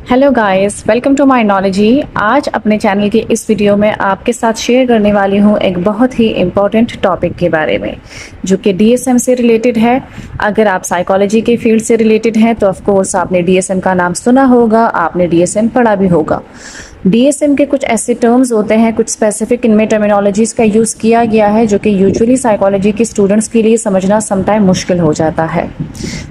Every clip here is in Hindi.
Hello guys, welcome to my knowledgy. आज अपने चैनल के इस वीडियो में आपके साथ शेयर करने वाली हूँ एक बहुत ही इम्पॉर्टेंट टॉपिक के बारे में जो कि डीएसएम से रिलेटेड है। अगर आप साइकोलॉजी के फील्ड से रिलेटेड हैं तो ऑफ कोर्स आपने डीएसएम का नाम सुना होगा, आपने डीएसएम पढ़ा भी होगा। डीएसएम के कुछ ऐसे टर्म्स होते हैं, कुछ स्पेसिफिक इनमें टर्मिनोलॉजीज़ का यूज़ किया गया है जो कि यूजुअली साइकोलॉजी के स्टूडेंट्स के लिए समझना समटाइम मुश्किल हो जाता है।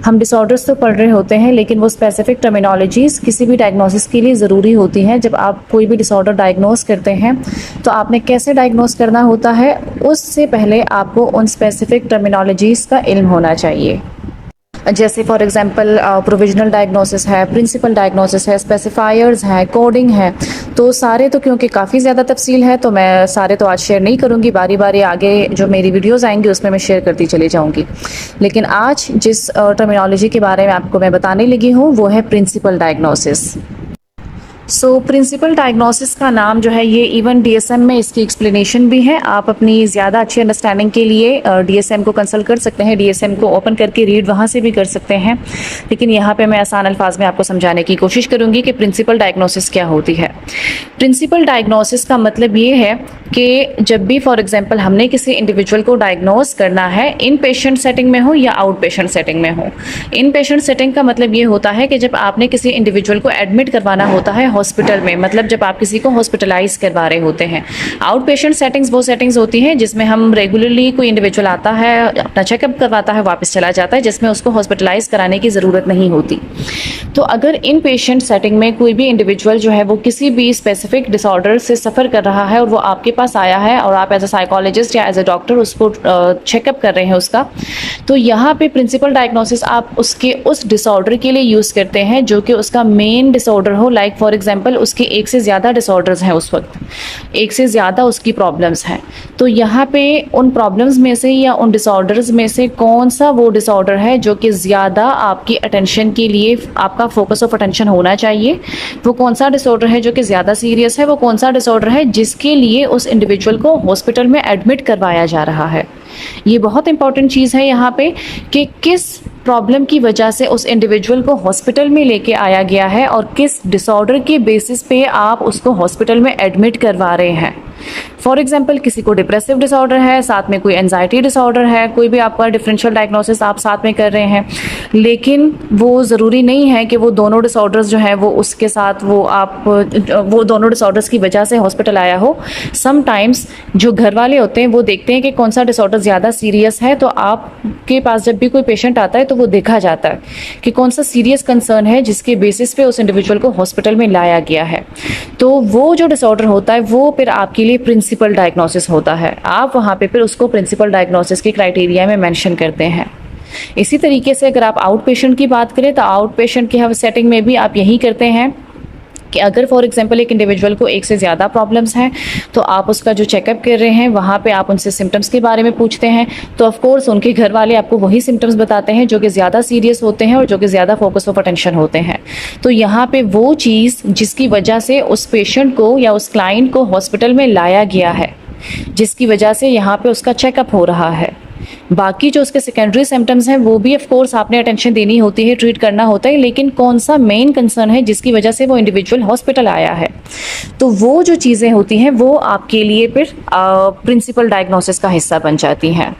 हम डिसऑर्डर्स तो पढ़ रहे होते हैं लेकिन वो स्पेसिफिक टर्मिनोलॉजीज़ किसी भी डायग्नोसिस के लिए ज़रूरी होती हैं। जब आप कोई भी डिसऑर्डर डायग्नोस करते हैं तो आपने कैसे डायग्नोस करना होता है, उससे पहले आपको उन स्पेसिफिक टर्मिनोलॉजीज़ का इल्म होना चाहिए। जैसे फॉर एग्जांपल प्रोविजनल डायग्नोसिस है, प्रिंसिपल डायग्नोसिस है, स्पेसिफायर्स है, कोडिंग है। तो सारे तो क्योंकि काफ़ी ज़्यादा तफसील है तो मैं सारे तो आज शेयर नहीं करूँगी, बारी बारी आगे जो मेरी वीडियोस आएंगी उसमें मैं शेयर करती चली जाऊँगी। लेकिन आज जिस टर्मिनोलॉजी के बारे में आपको मैं बताने लगी हूँ वो है प्रिंसिपल डायग्नोसिस। प्रिंसिपल डायग्नोसिस का नाम जो है ये इवन डीएसएम में इसकी एक्सप्लेनेशन भी है। आप अपनी ज़्यादा अच्छी अंडरस्टैंडिंग के लिए डीएसएम को कंसल्ट कर सकते हैं, डीएसएम को ओपन करके रीड वहाँ से भी कर सकते हैं। लेकिन यहाँ पे मैं आसान अल्फाज में आपको समझाने की कोशिश करूँगी कि प्रिंसिपल डायग्नोसिस क्या होती है। प्रिंसिपल डायग्नोसिस का मतलब ये है कि जब भी फॉर एग्जांपल हमने किसी इंडिविजुअल को डायग्नोस करना है, इन पेशेंट सेटिंग में हो या आउट पेशेंट सेटिंग में हो। इन पेशेंट सेटिंग का मतलब ये होता है कि जब आपने किसी इंडिविजुअल को एडमिट करवाना होता है हॉस्पिटल में, मतलब जब आप किसी को हॉस्पिटलाइज करवा रहे होते हैं। आउट पेशेंट सेटिंग्स वो सेटिंग्स होती हैं जिसमें हम रेगुलरली कोई इंडिविजुअल आता है, अपना चेकअप करवाता है, वापस चला जाता है, जिसमें उसको हॉस्पिटलाइज कराने की ज़रूरत नहीं होती। तो अगर इन पेशेंट सेटिंग में कोई भी इंडिविजुअल जो है वो किसी भी स्पेसिफिक डिसऑर्डर से सफ़र कर रहा है और वो आपके पास आया है और आप एज अ साइकोलॉजिस्ट या एज अ डॉक्टर उसको चेकअप कर रहे हैं उसका, तो यहाँ पे प्रिंसिपल डायग्नोसिस आप उसके उस डिसऑर्डर के लिए यूज़ करते हैं जो कि उसका मेन डिसऑर्डर हो। लाइक फॉर एग्जांपल उसके एक से ज़्यादा डिसऑर्डर्स हैं, उस वक्त एक से ज़्यादा उसकी प्रॉब्लम्स हैं। तो यहाँ पे उन प्रॉब्लम्स में से या उन डिसऑर्डर्स में से कौन सा वो डिसऑर्डर है जो कि ज़्यादा आपकी अटेंशन के लिए आपका फोकस ऑफ अटेंशन होना चाहिए, वो कौन सा डिसऑर्डर है जो कि ज़्यादा सीरियस है, वो कौन सा डिसऑर्डर है जिसके लिए उस इंडिविजुअल को हॉस्पिटल में एडमिट करवाया जा रहा है। ये बहुत इंपॉर्टेंट चीज़ है यहाँ पे कि किस प्रॉब्लम की वजह से उस इंडिविजुअल को हॉस्पिटल में लेके आया गया है और किस डिसऑर्डर के बेसिस पे आप उसको हॉस्पिटल में एडमिट करवा रहे हैं। फॉर एग्जाम्पल किसी को डिप्रेसिव डिसऑर्डर है, साथ में कोई एंजाइटी डिसऑर्डर है, कोई भी आपका डिफरेंशियल डायग्नोसिस आप साथ में कर रहे हैं, लेकिन वो ज़रूरी नहीं है कि वो दोनों डिसऑर्डर्स जो हैं वो उसके साथ वो दोनों डिसऑर्डर्स की वजह से हॉस्पिटल आया हो। समटाइम्स जो घर वाले होते हैं वो देखते हैं कि कौन सा डिसऑर्डर ज़्यादा सीरियस है, तो आपके पास जब भी कोई पेशेंट आता है तो वो देखा जाता है कि कौन सा सीरियस कंसर्न है जिसके बेसिस पे उस इंडिविजुअल को हॉस्पिटल में लाया गया है। तो वो जो डिसऑर्डर होता है वो फिर आपके लिए प्रिंसिपल डायग्नोसिस होता है। आप वहाँ पे फिर उसको प्रिंसिपल डायग्नोसिस के क्राइटेरिया में मेंशन करते हैं। इसी तरीके से अगर आप आउट पेशेंट की बात करें तो आउट पेशेंट की सेटिंग में भी आप यही करते हैं कि अगर फॉर एग्जांपल एक इंडिविजुअल को एक से ज़्यादा प्रॉब्लम्स हैं तो आप उसका जो चेकअप कर रहे हैं वहाँ पे आप उनसे सिम्टम्स के बारे में पूछते हैं, तो ऑफ कोर्स उनके घर वाले आपको वही सिम्टम्स बताते हैं जो कि ज़्यादा सीरियस होते हैं और जो कि ज़्यादा फोकस ऑफ अटेंशन होते हैं। तो यहाँ पे वो चीज़ जिसकी वजह से उस पेशेंट को या उस क्लाइंट को हॉस्पिटल में लाया गया है, जिसकी वजह से यहाँ पे उसका चेकअप हो रहा है, बाकी जो उसके सेकेंडरी सिम्टम्स हैं वो भी ऑफ कोर्स आपने अटेंशन देनी होती है, ट्रीट करना होता है, लेकिन कौन सा मेन कंसर्न है जिसकी वजह से वो इंडिविजुअल हॉस्पिटल आया है, तो वो जो चीज़ें होती हैं वो आपके लिए फिर प्रिंसिपल डायग्नोसिस का हिस्सा बन जाती हैं।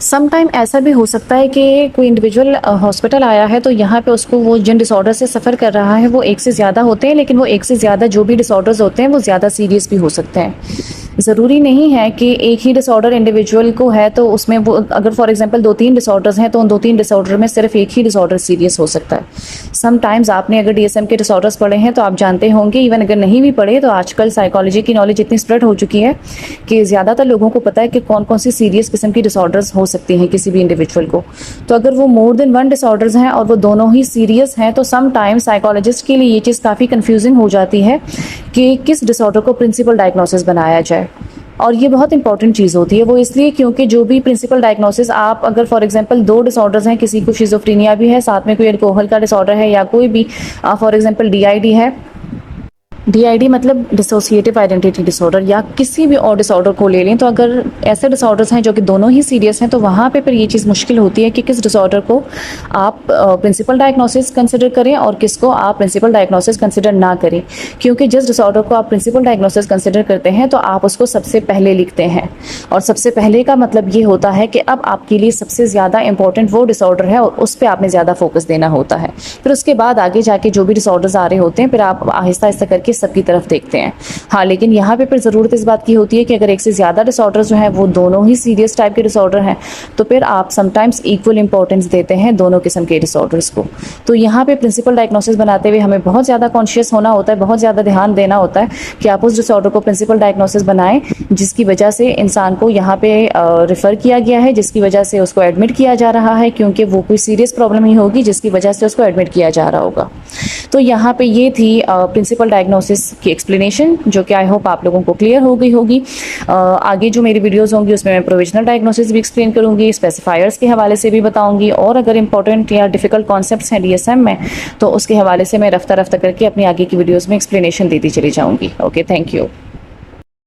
सम टाइम ऐसा भी हो सकता है कि कोई इंडिविजुअल हॉस्पिटल आया है तो यहाँ पे उसको वो जिन डिसऑर्डर से सफ़र कर रहा है वो एक से ज़्यादा होते हैं, लेकिन वो एक से ज़्यादा जो भी डिसऑर्डर्स होते हैं वो ज़्यादा सीरियस भी हो सकते हैं। ज़रूरी नहीं है कि एक ही डिसऑर्डर इंडिविजुअल को है तो उसमें वो अगर फॉर एग्जांपल 2-3 डिसऑर्डर्स हैं तो उन 2-3 डिसऑर्डर में सिर्फ एक ही डिसऑर्डर सीरियस हो सकता है। समटाइम्स आपने अगर डीएसएम के डिसऑर्डर्स पढ़े हैं तो आप जानते होंगे, इवन अगर नहीं भी पढ़े तो आजकल साइकोलॉजी की नॉलेज इतनी स्प्रेड हो चुकी है कि ज़्यादातर लोगों को पता है कि कौन कौन सी सीरियस किस्म की डिसऑर्डर्स हो सकती हैं किसी भी इंडिविजुअल को। तो अगर वो मोर देन 1 डिसऑर्डर्स हैं और वो दोनों ही सीरियस हैं तो समटाइम्स साइकोलॉजिस्ट के लिए ये चीज़ काफ़ी कन्फ्यूजिंग हो जाती है कि किस डिसऑर्डर को प्रिंसिपल डायग्नोसिस बनाया जाए। और ये बहुत इंपॉर्टेंट चीज़ होती है, वो इसलिए क्योंकि जो भी प्रिंसिपल डायग्नोसिस आप अगर फॉर एग्जांपल 2 डिसऑर्डर्स हैं, किसी को शिज़ोफ्रेनिया भी है, साथ में कोई अल्कोहल का डिसऑर्डर है या कोई भी फॉर एग्जांपल डीआईडी है, DID मतलब डिसोसिएटिव आइडेंटिटी डिसऑर्डर, या किसी भी और डिसऑर्डर को ले लें तो अगर ऐसे डिसऑर्डर्स हैं जो कि दोनों ही सीरियस हैं तो वहाँ पे फिर ये चीज़ मुश्किल होती है कि किस डिसऑर्डर को आप प्रिंसिपल डायग्नोसिस कंसिडर करें और किसको आप प्रिंसिपल डायग्नोसिस कंसिडर ना करें। क्योंकि जिस डिसऑर्डर को आप प्रिंसिपल डायग्नोसिस कंसिडर करते हैं तो आप उसको सबसे पहले लिखते हैं, और सबसे पहले का मतलब ये होता है कि अब आपके लिए सबसे ज़्यादा इंपॉर्टेंट वो डिसऑर्डर है और उस पर आपने ज़्यादा फोकस देना होता है। फिर उसके बाद आगे जाके जो भी डिसऑर्डर्स आ रहे होते हैं फिर आप आहिस्ता आहिस्ता करके सबकी तरफ देखते हैं। हाँ, लेकिन यहाँ पे फिर ज़रूरत इस बात की होती है कि अगर एक से ज़्यादा डिसऑर्डर जो हैं वो दोनों ही सीरियस टाइप के डिसऑर्डर हैं तो फिर आप समटाइम्स इक्वल इंपॉर्टेंस देते हैं दोनों किस्म के डिसऑर्डर्स को। तो यहाँ पे प्रिंसिपल डायग्नोसिस बनाते हुए हमें बहुत ज़्यादा कॉन्शियस होना होता है, बहुत ज़्यादा ध्यान देना होता है कि आप उस डिसऑर्डर को प्रिंसिपल डायग्नोसिस बनाएं जिसकी वजह से इंसान को यहाँ पे रेफ़र किया गया है, जिसकी वजह से उसको एडमिट किया जा रहा है, क्योंकि वो कोई सीरियस प्रॉब्लम ही होगी जिसकी वजह से उसको एडमिट किया जा रहा होगा। तो यहाँ पे ये थी प्रिंसिपल डायग्नोसिस की एक्सप्लेनेशन, जो कि आई होप आप लोगों को क्लियर हो गई होगी। आगे जो मेरी वीडियोस होंगी उसमें मैं प्रोविजनल डायग्नोसिस भी एक्सप्लेन करूँगी, स्पेसिफायर्स के हवाले से भी बताऊँगी, और अगर इंपॉर्टेंट या डिफ़िकल्ट कॉन्सेप्ट्स हैं DSM में तो उसके हवाले से मैं रफ्ता रफ्ता करके अपनी आगे की वीडियोज़ में एक्सप्लेनेशन देती चली जाऊँगी। Okay, thank you.